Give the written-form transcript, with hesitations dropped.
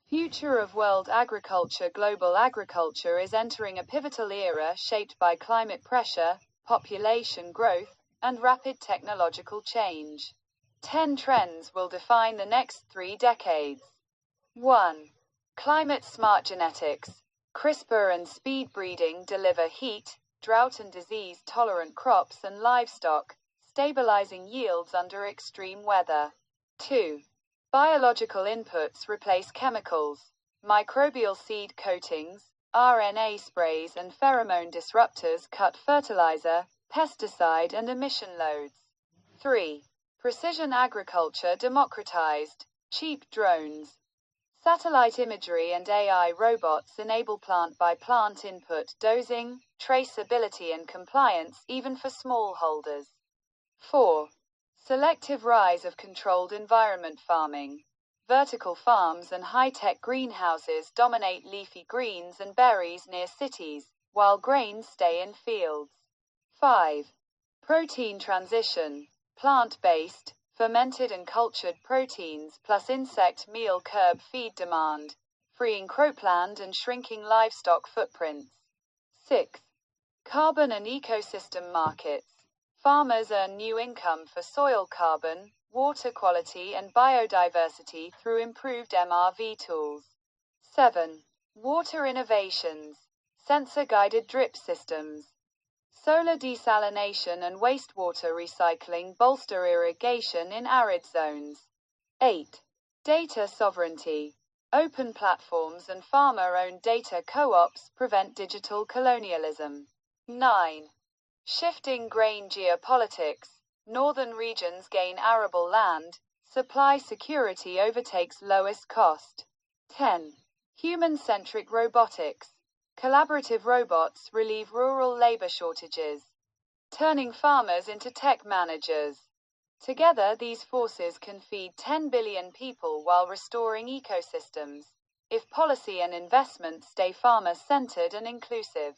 Future of world agriculture. Global agriculture is entering a pivotal era shaped by climate pressure, population growth, and rapid technological change. 10 trends will define the next 3 decades. 1. Climate-smart genetics. CRISPR and speed breeding deliver heat, drought and disease-tolerant crops and livestock, stabilizing yields under extreme weather. 2. Biological inputs replace chemicals. Microbial seed coatings, RNA sprays and pheromone disruptors cut fertilizer, pesticide and emission loads. 3. Precision agriculture democratized. Cheap drones. Satellite imagery and AI robots enable plant-by-plant input, dosing, traceability and compliance even for smallholders. 4. Selective rise of controlled environment farming. Vertical farms and high-tech greenhouses dominate leafy greens and berries near cities, while grains stay in fields. 5. Protein transition. Plant-based, fermented and cultured proteins plus insect meal curb feed demand, freeing cropland and shrinking livestock footprints. 6. Carbon and ecosystem markets. Farmers earn new income for soil carbon, water quality and biodiversity through improved MRV tools. 7. Water innovations. Sensor-guided drip systems. Solar desalination and wastewater recycling bolster irrigation in arid zones. 8. Data sovereignty. Open platforms and farmer-owned data co-ops prevent digital colonialism. 9. Shifting grain geopolitics. Northern regions gain arable land. Supply security overtakes lowest cost. 10. Human-centric robotics. Collaborative robots relieve rural labor shortages, turning farmers into tech managers. Together, these forces can feed 10 billion people while restoring ecosystems, if policy and investment stay farmer-centered and inclusive.